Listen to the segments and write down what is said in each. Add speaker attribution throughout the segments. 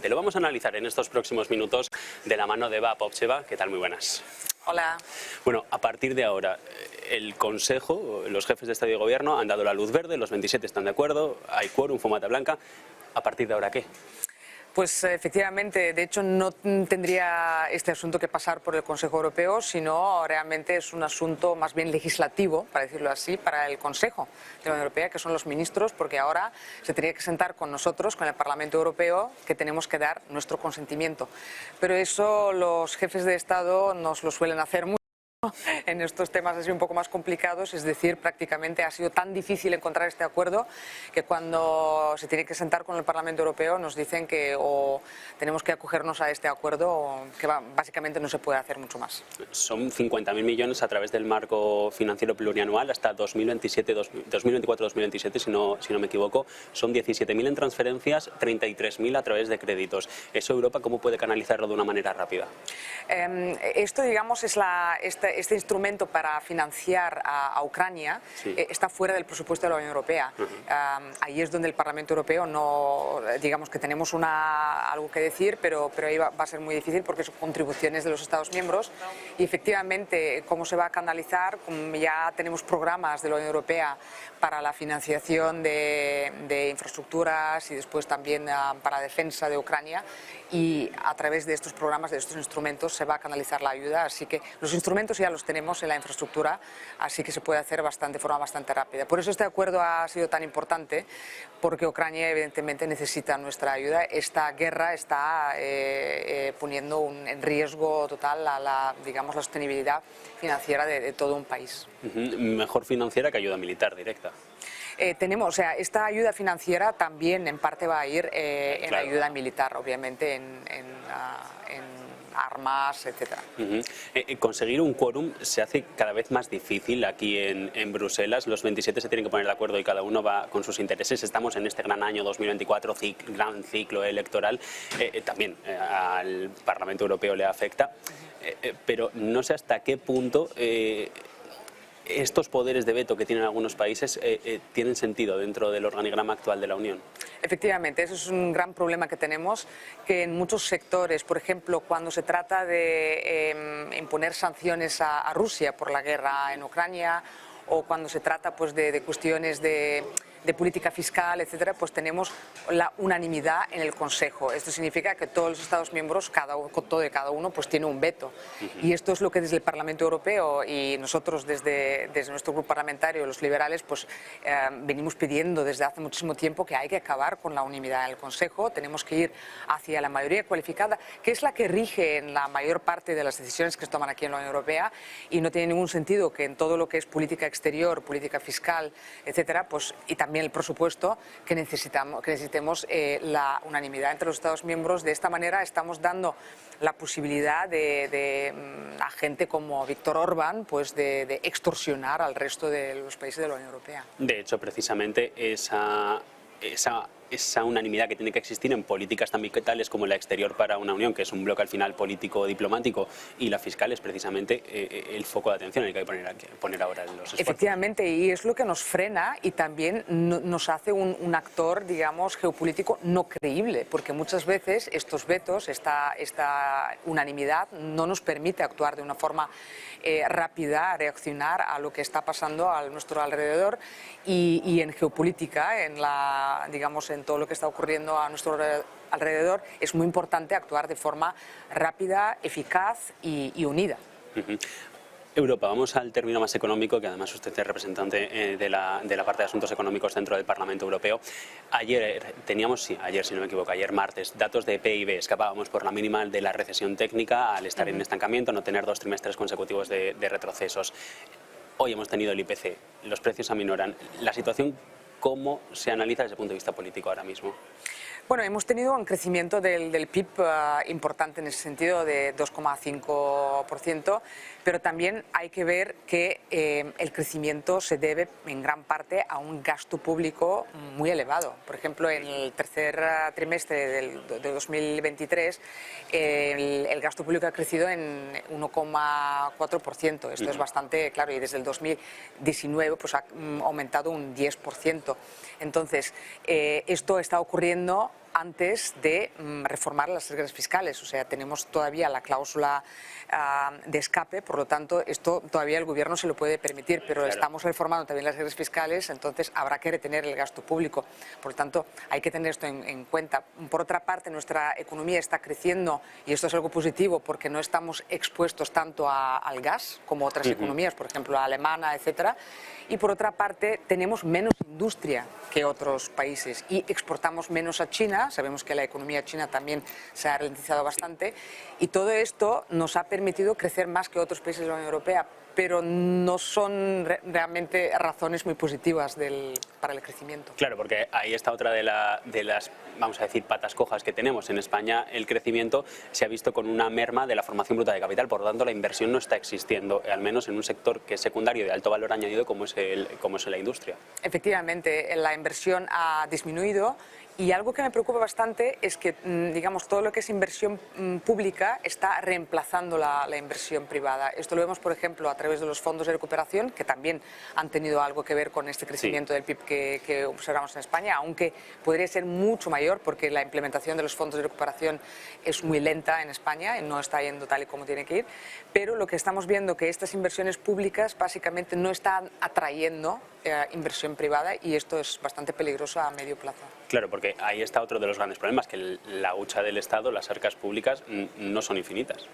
Speaker 1: importante. Lo vamos a analizar en estos próximos minutos de la mano de Eva Popcheva. ¿Qué tal? Muy buenas.
Speaker 2: Hola.
Speaker 1: Bueno, a partir de ahora, el Consejo, los jefes de Estado y de Gobierno han dado la luz verde, los 27 están de acuerdo, hay quórum, fumata blanca. ¿A partir de ahora qué?
Speaker 2: Pues efectivamente, de hecho no tendría este asunto que pasar por el Consejo Europeo, sino realmente es un asunto más bien legislativo, para decirlo así, para el Consejo de la Unión Europea, que son los ministros, porque ahora se tendría que sentar con nosotros, con el Parlamento Europeo, que tenemos que dar nuestro consentimiento. Pero eso los jefes de Estado nos lo suelen hacer mucho en estos temas así un poco más complicados, es decir, prácticamente ha sido tan difícil encontrar este acuerdo que cuando se tiene que sentar con el Parlamento Europeo nos dicen que o tenemos que acogernos a este acuerdo o que básicamente no se puede hacer mucho más.
Speaker 1: Son 50.000 millones a través del marco financiero plurianual hasta 2024-2027, si no me equivoco. Son 17.000 en transferencias, 33.000 a través de créditos. ¿Eso Europa cómo puede canalizarlo de una manera rápida?
Speaker 2: Esto, digamos, es este instrumento para financiar a Ucrania, sí, está fuera del presupuesto de la Unión Europea. Ahí es donde el Parlamento Europeo no, digamos que tenemos algo que decir, pero ahí va a ser muy difícil porque son contribuciones de los Estados miembros. Y efectivamente, cómo se va a canalizar, ya tenemos programas de la Unión Europea para la financiación de infraestructuras y después también para defensa de Ucrania, y a través de estos programas, de estos instrumentos, se va a canalizar la ayuda, así que los instrumentos ya los tenemos en la infraestructura, así que se puede hacer de forma bastante rápida. Por eso este acuerdo ha sido tan importante, porque Ucrania evidentemente necesita nuestra ayuda. Esta guerra está poniendo en riesgo total la sostenibilidad financiera de todo un país.
Speaker 1: Mejor financiera que ayuda militar directa.
Speaker 2: Esta ayuda financiera también en parte va a ir en
Speaker 1: claro,
Speaker 2: ayuda militar, obviamente en armas, etcétera.
Speaker 1: Conseguir un quórum se hace cada vez más difícil aquí en Bruselas. Los 27 se tienen que poner de acuerdo y cada uno va con sus intereses. Estamos en este gran año 2024, gran ciclo electoral. También al Parlamento Europeo le afecta, pero no sé hasta qué punto estos poderes de veto que tienen algunos países tienen sentido dentro del organigrama actual de la Unión.
Speaker 2: Efectivamente, eso es un gran problema que tenemos, que en muchos sectores, por ejemplo, cuando se trata de imponer sanciones a Rusia por la guerra en Ucrania, o cuando se trata pues, de cuestiones de política fiscal, etcétera, pues tenemos la unanimidad en el Consejo. Esto significa que todos los Estados miembros, cada uno, pues tiene un veto. Y esto es lo que desde el Parlamento Europeo y nosotros desde nuestro grupo parlamentario, los liberales, pues venimos pidiendo desde hace muchísimo tiempo que hay que acabar con la unanimidad en el Consejo. Tenemos que ir hacia la mayoría cualificada, que es la que rige en la mayor parte de las decisiones que se toman aquí en la Unión Europea, y no tiene ningún sentido que en todo lo que es política exterior, política fiscal, etcétera, pues y también el presupuesto, que necesitemos la unanimidad entre los Estados miembros. De esta manera estamos dando la posibilidad a gente como Víctor Orbán pues de extorsionar al resto de los países de la Unión Europea.
Speaker 1: De hecho, precisamente esa unanimidad que tiene que existir en políticas tan vitales como la exterior para una unión, que es un bloque al final político-diplomático, y la fiscal es precisamente el foco de atención en el que hay que poner ahora los esfuerzos.
Speaker 2: Efectivamente, y es lo que nos frena y también nos hace un actor, digamos, geopolítico no creíble, porque muchas veces estos vetos, esta unanimidad no nos permite actuar de una forma rápida, reaccionar a lo que está pasando a nuestro alrededor, y en geopolítica, en todo lo que está ocurriendo a nuestro alrededor, es muy importante actuar de forma rápida, eficaz y unida.
Speaker 1: Europa, vamos al término más económico, que además usted es representante de la parte de asuntos económicos dentro del Parlamento Europeo. Ayer si no me equivoco, ayer martes, datos de PIB, escapábamos por la mínima de la recesión técnica al estar en estancamiento, no tener 2 trimestres consecutivos de retrocesos. Hoy hemos tenido el IPC, los precios aminoran. La situación, ¿cómo se analiza desde el punto de vista político ahora mismo?
Speaker 2: Bueno, hemos tenido un crecimiento del PIB importante en ese sentido, de 2,5%, pero también hay que ver que el crecimiento se debe en gran parte a un gasto público muy elevado. Por ejemplo, en el tercer trimestre de 2023, el gasto público ha crecido en 1,4%. Esto es bastante claro, y desde el 2019 pues, ha aumentado un 10%. Entonces, esto está ocurriendo antes de reformar las reglas fiscales. O sea, tenemos todavía la cláusula de escape, por lo tanto, esto todavía el gobierno se lo puede permitir, pero
Speaker 1: claro,
Speaker 2: estamos reformando también las reglas fiscales, entonces habrá que retener el gasto público. Por lo tanto, hay que tener esto en cuenta. Por otra parte, nuestra economía está creciendo y esto es algo positivo porque no estamos expuestos tanto al gas como otras economías, por ejemplo, la alemana, etcétera. Y por otra parte, tenemos menos industria que otros países y exportamos menos a China. Sabemos que la economía china también se ha ralentizado bastante y todo esto nos ha permitido crecer más que otros países de la Unión Europea, pero no son realmente razones muy positivas para el crecimiento.
Speaker 1: Claro, porque ahí está otra de las, vamos a decir, patas cojas que tenemos. En España el crecimiento se ha visto con una merma de la formación bruta de capital, por lo tanto la inversión no está existiendo, al menos en un sector que es secundario de alto valor añadido como es la industria.
Speaker 2: Efectivamente, la inversión ha disminuido. Y algo que me preocupa bastante es que, digamos, todo lo que es inversión pública está reemplazando la inversión privada. Esto lo vemos, por ejemplo, a través de los fondos de recuperación, que también han tenido algo que ver con este crecimiento del PIB que observamos en España, aunque podría ser mucho mayor porque la implementación de los fondos de recuperación es muy lenta en España y no está yendo tal y como tiene que ir. Pero lo que estamos viendo es que estas inversiones públicas básicamente no están atrayendo inversión privada y esto es bastante peligroso a medio plazo.
Speaker 1: Claro, porque ahí está otro de los grandes problemas, que la hucha del Estado, las arcas públicas, no son infinitas.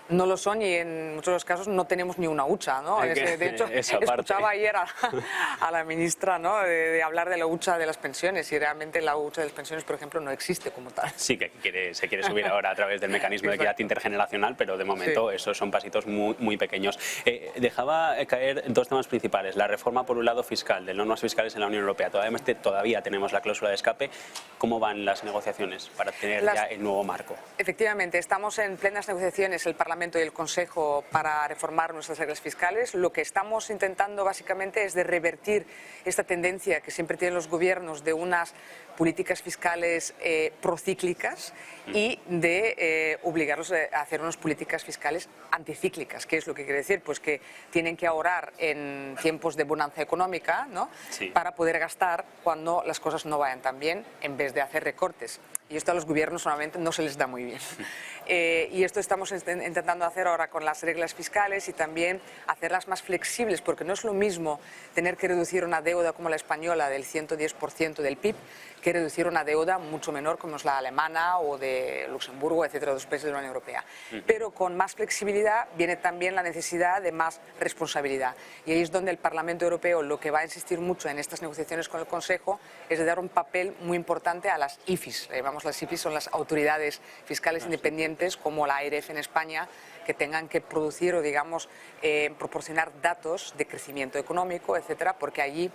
Speaker 2: No lo son y en muchos de los casos no tenemos ni una hucha, ¿no? De hecho, escuchaba ayer a la ministra, ¿no?, de hablar de la hucha de las pensiones y realmente la hucha de las pensiones, por ejemplo, no existe como tal.
Speaker 1: Sí, que se quiere subir ahora a través del mecanismo de equidad intergeneracional, pero de momento esos son pasitos muy pequeños. Dejaba caer dos temas principales. La reforma, por un lado, fiscal, de normas fiscales en la Unión Europea. Todavía tenemos la cláusula de escape. ¿Cómo van las negociaciones para tener ya el nuevo marco?
Speaker 2: Efectivamente, estamos en plenas negociaciones, el Parlamento y el Consejo, para reformar nuestras reglas fiscales. Lo que estamos intentando básicamente es de revertir esta tendencia que siempre tienen los gobiernos de unas políticas fiscales procíclicas y de obligarlos a hacer unas políticas fiscales anticíclicas. ¿Qué es lo que quiere decir? Pues que tienen que ahorrar en tiempos de bonanza económica, ¿no?, para poder gastar cuando las cosas no vayan tan bien, en vez de hacer recortes. Y esto a los gobiernos normalmente no se les da muy bien. Y esto estamos intentando hacer ahora con las reglas fiscales y también hacerlas más flexibles, porque no es lo mismo tener que reducir una deuda como la española del 110% del PIB que reducir una deuda mucho menor como es la alemana o de Luxemburgo, etcétera, de los países de la Unión Europea. Pero con más flexibilidad viene también la necesidad de más responsabilidad. Y ahí es donde el Parlamento Europeo lo que va a insistir mucho en estas negociaciones con el Consejo es de dar un papel muy importante a las IFIs. Las IFIs son las autoridades fiscales independientes, como la AREF en España, que tengan que producir o, digamos, proporcionar datos de crecimiento económico, etcétera, porque allí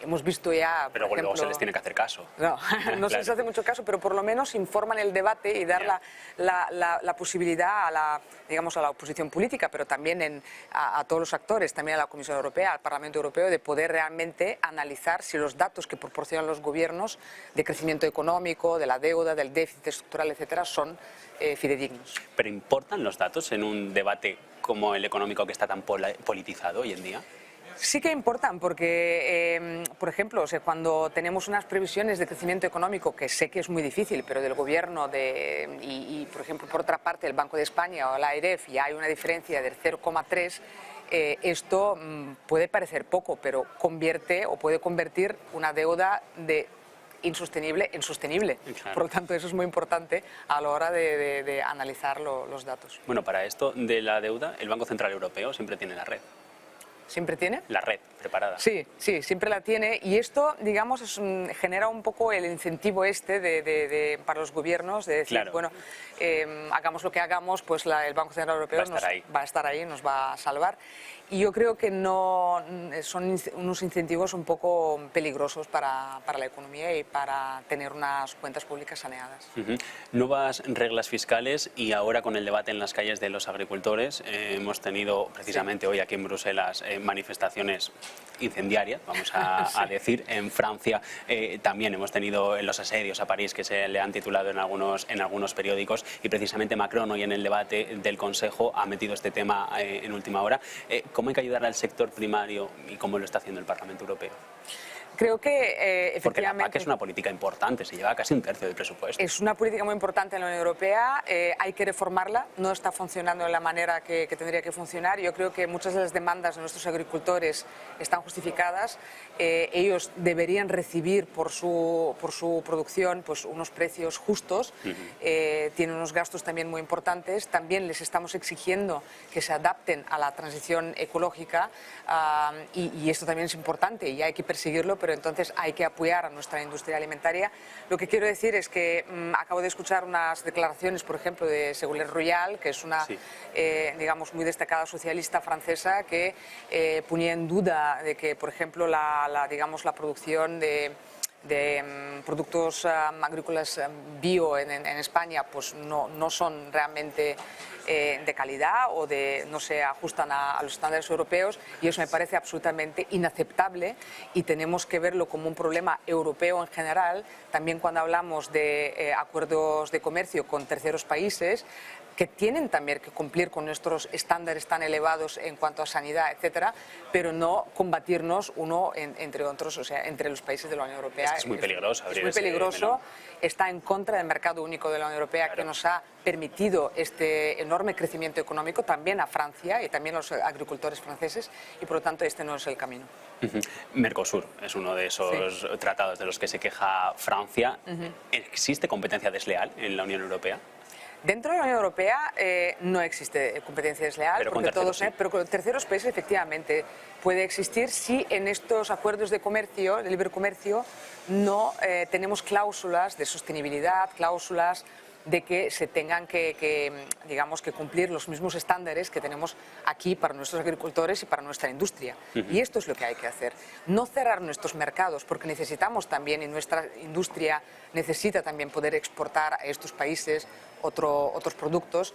Speaker 2: hemos visto ya,
Speaker 1: pero
Speaker 2: por ejemplo,
Speaker 1: luego se les tiene que hacer caso.
Speaker 2: No, no
Speaker 1: Claro.
Speaker 2: se les hace mucho caso, pero por lo menos informan el debate y dar la posibilidad a la oposición política, pero también a todos los actores, también a la Comisión Europea, al Parlamento Europeo, de poder realmente analizar si los datos que proporcionan los gobiernos de crecimiento económico, de la deuda, del déficit estructural, etcétera, son fidedignos.
Speaker 1: ¿Pero importan los datos en un debate como el económico que está tan politizado hoy en día?
Speaker 2: Sí que importan porque, por ejemplo, cuando tenemos unas previsiones de crecimiento económico, que sé que es muy difícil, pero del Gobierno y, por ejemplo, por otra parte, el Banco de España o la AREF, ya hay una diferencia del 0,3, esto puede parecer poco, pero puede convertir una deuda insostenible en sostenible.
Speaker 1: Claro.
Speaker 2: Por lo tanto, eso es muy importante a la hora de analizar los datos.
Speaker 1: Bueno, para esto de la deuda, el Banco Central Europeo siempre tiene la red.
Speaker 2: ¿Siempre tiene?
Speaker 1: La red preparada.
Speaker 2: Sí, siempre la tiene y esto, digamos, genera un poco el incentivo para los gobiernos de decir,
Speaker 1: Claro.
Speaker 2: bueno, hagamos lo que hagamos, pues el Banco Central Europeo va a estar ahí, nos va a salvar. Y yo creo que no son unos incentivos un poco peligrosos para la economía y para tener unas cuentas públicas saneadas.
Speaker 1: Nuevas reglas fiscales y ahora con el debate en las calles de los agricultores hemos tenido precisamente hoy aquí en Bruselas manifestaciones incendiarias, vamos a decir. En Francia también hemos tenido los asedios a París que se le han titulado en algunos periódicos y precisamente Macron hoy en el debate del Consejo ha metido este tema en última hora. ¿Cómo hay que ayudar al sector primario y cómo lo está haciendo el Parlamento Europeo?
Speaker 2: Creo que efectivamente...
Speaker 1: Porque la PAC es una política importante, se lleva casi un tercio del presupuesto.
Speaker 2: Es una política muy importante en la Unión Europea, hay que reformarla, no está funcionando de la manera que tendría que funcionar. Yo creo que muchas de las demandas de nuestros agricultores están justificadas. Ellos deberían recibir por su producción pues, unos precios justos, tienen unos gastos también muy importantes. También les estamos exigiendo que se adapten a la transición ecológica y esto también es importante y hay que perseguirlo, pero entonces hay que apoyar a nuestra industria alimentaria. Lo que quiero decir es que acabo de escuchar unas declaraciones, por ejemplo, de Ségolène Royal, que es una, digamos, muy destacada socialista francesa, que ponía en duda de que, por ejemplo, digamos, la producción de productos agrícolas bio en España pues no son realmente de calidad o no se ajustan a los estándares europeos, y eso me parece absolutamente inaceptable y tenemos que verlo como un problema europeo en general. También cuando hablamos de acuerdos de comercio con terceros países que tienen también que cumplir con nuestros estándares tan elevados en cuanto a sanidad, etcétera, pero no combatirnos uno entre otros, o sea, entre los países de la Unión Europea.
Speaker 1: Es muy peligroso.
Speaker 2: Es muy peligroso, está en contra del mercado único de la Unión Europea, claro, que nos ha permitido este enorme crecimiento económico, también a Francia y también a los agricultores franceses, y por lo tanto este no es el camino.
Speaker 1: Mercosur es uno de esos tratados de los que se queja Francia. ¿Existe competencia desleal en la Unión Europea?
Speaker 2: Dentro de la Unión Europea no existe competencia desleal,
Speaker 1: pero
Speaker 2: con terceros países efectivamente puede existir si en estos acuerdos de comercio, de libre comercio, no tenemos cláusulas de sostenibilidad, cláusulas de que se tengan digamos, que cumplir los mismos estándares que tenemos aquí para nuestros agricultores y para nuestra industria. Y esto es lo que hay que hacer. No cerrar nuestros mercados, porque necesitamos también, y nuestra industria necesita también poder exportar a estos países otros productos,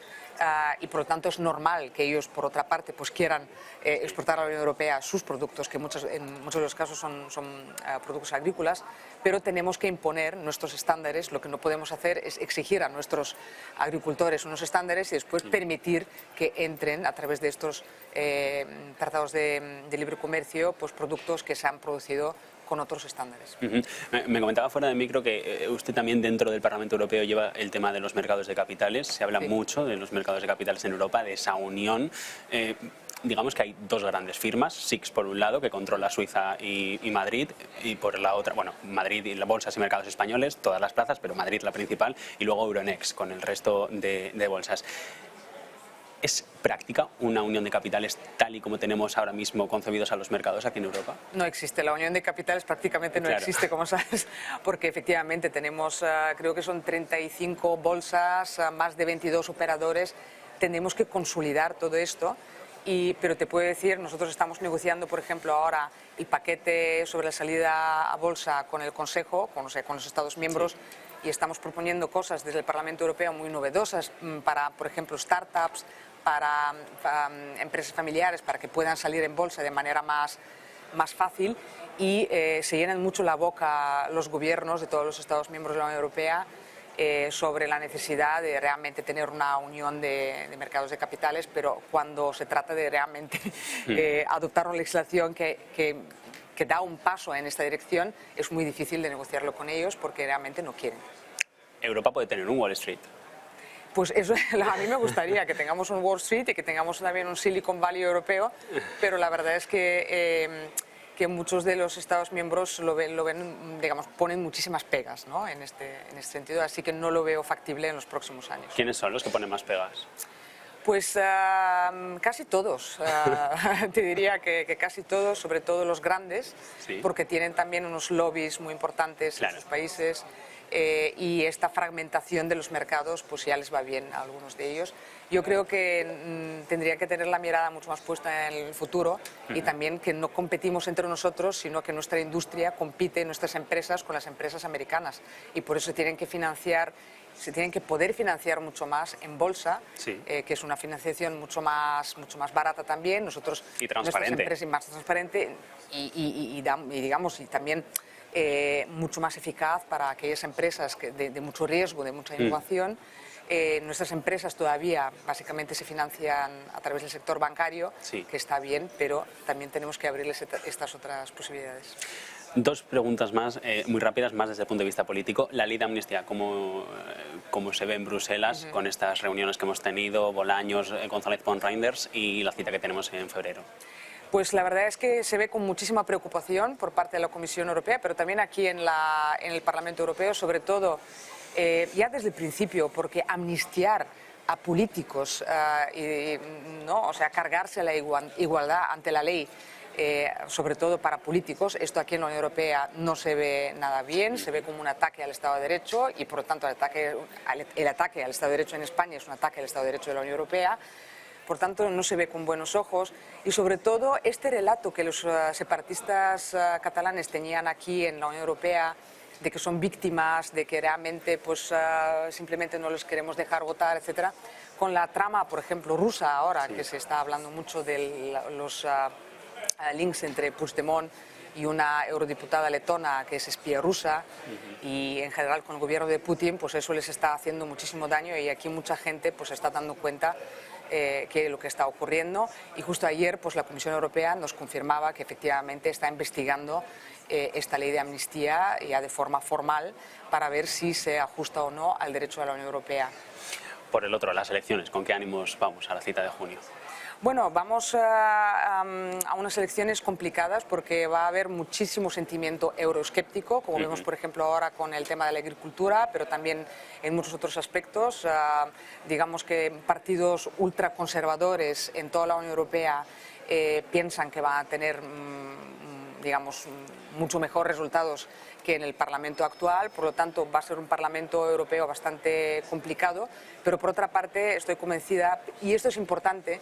Speaker 2: y por lo tanto es normal que ellos, por otra parte, pues quieran exportar a la Unión Europea sus productos, que en muchos de los casos son productos agrícolas, pero tenemos que imponer nuestros estándares. Lo que no podemos hacer es exigir a nuestros agricultores unos estándares y después permitir que entren a través de estos tratados de libre comercio pues productos que se han producido con otros estándares.
Speaker 1: Me comentaba fuera de micro que usted también dentro del Parlamento Europeo lleva el tema de los mercados de capitales. Se habla mucho de los mercados de capitales en Europa, de esa unión. Digamos que hay dos grandes firmas, SIX por un lado, que controla Suiza y Madrid, y por la otra, bueno, Madrid y las bolsas y mercados españoles, todas las plazas, pero Madrid la principal, y luego Euronext con el resto de bolsas. ¿Es práctica una unión de capitales tal y como tenemos ahora mismo concebidos a los mercados aquí en Europa?
Speaker 2: No existe. La unión de capitales prácticamente no existe, como sabes, porque efectivamente tenemos, creo que son 35 bolsas, más de 22 operadores. Tenemos que consolidar todo esto. Pero te puedo decir, nosotros estamos negociando, por ejemplo, ahora el paquete sobre la salida a bolsa con el Consejo, con los Estados miembros, y estamos proponiendo cosas desde el Parlamento Europeo muy novedosas para, por ejemplo, startups, para empresas familiares, para que puedan salir en bolsa de manera más fácil, y se llenan mucho la boca los gobiernos de todos los Estados miembros de la Unión Europea sobre la necesidad de realmente tener una unión de mercados de capitales, pero cuando se trata de realmente adoptar una legislación que da un paso en esta dirección, es muy difícil de negociarlo con ellos porque realmente no quieren.
Speaker 1: Europa puede tener un Wall Street.
Speaker 2: Pues eso, a mí me gustaría que tengamos un Wall Street y que tengamos también un Silicon Valley europeo, pero la verdad es que muchos de los Estados miembros lo ven, digamos, ponen muchísimas pegas, ¿no? en este sentido, así que no lo veo factible en los próximos años.
Speaker 1: ¿Quiénes son los que ponen más pegas?
Speaker 2: Pues casi todos, te diría que casi todos, sobre todo los grandes, porque tienen también unos lobbies muy importantes en sus países. Y esta fragmentación de los mercados pues ya les va bien a algunos de ellos. Yo creo que tendría que tener la mirada mucho más puesta en el futuro y también que no competimos entre nosotros, sino que nuestra industria compite, nuestras empresas, con las empresas americanas, y por eso tienen que poder financiar mucho más en bolsa, que es una financiación mucho más barata también. Nosotros,
Speaker 1: y transparente.
Speaker 2: Nuestras empresas, más transparente y también mucho más eficaz para aquellas empresas de mucho riesgo, de mucha innovación. Nuestras empresas todavía básicamente se financian a través del sector bancario, que está bien, pero también tenemos que abrirles estas otras posibilidades.
Speaker 1: Dos preguntas más, muy rápidas, más desde el punto de vista político. La ley de amnistía, ¿cómo se ve en Bruselas con estas reuniones que hemos tenido, Bolaños, González Pons, Reinders y la cita que tenemos en febrero?
Speaker 2: Pues la verdad es que se ve con muchísima preocupación por parte de la Comisión Europea, pero también aquí en el Parlamento Europeo, sobre todo ya desde el principio, porque amnistiar a políticos, ¿no? O sea, cargarse la igualdad ante la ley, sobre todo para políticos, esto aquí en la Unión Europea no se ve nada bien, se ve como un ataque al Estado de Derecho y por lo tanto el ataque al Estado de Derecho en España es un ataque al Estado de Derecho de la Unión Europea. Por tanto, no se ve con buenos ojos y, sobre todo, este relato que los separatistas catalanes tenían aquí en la Unión Europea de que son víctimas, de que realmente pues, simplemente no les queremos dejar votar, etcétera, con la trama, por ejemplo, rusa ahora, que se está hablando mucho de los links entre Puigdemont y una eurodiputada letona que es espía rusa y en general con el gobierno de Putin, pues eso les está haciendo muchísimo daño y aquí mucha gente pues se está dando cuenta que lo que está ocurriendo y justo ayer pues la Comisión Europea nos confirmaba que efectivamente está investigando esta ley de amnistía ya de forma formal para ver si se ajusta o no al derecho de la Unión Europea.
Speaker 1: Por el otro, las elecciones, ¿con qué ánimos vamos a la cita de junio?
Speaker 2: Bueno, vamos a unas elecciones complicadas porque va a haber muchísimo sentimiento euroescéptico, como vemos por ejemplo ahora con el tema de la agricultura, pero también en muchos otros aspectos. Digamos que partidos ultraconservadores en toda la Unión Europea piensan que van a tener digamos, mucho mejor resultados que en el Parlamento actual, por lo tanto va a ser un Parlamento Europeo bastante complicado, pero por otra parte estoy convencida, y esto es importante,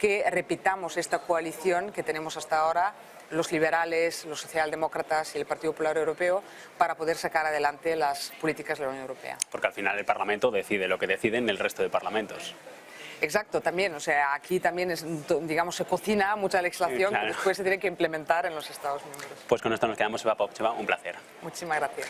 Speaker 2: que repitamos esta coalición que tenemos hasta ahora, los liberales, los socialdemócratas y el Partido Popular Europeo, para poder sacar adelante las políticas de la Unión Europea.
Speaker 1: Porque al final el Parlamento decide lo que deciden el resto de parlamentos.
Speaker 2: Exacto, también, o sea, aquí también digamos, se cocina mucha legislación que después se tiene que implementar en los Estados miembros.
Speaker 1: Pues con esto nos quedamos, Eva Popcheva, un placer.
Speaker 2: Muchísimas gracias.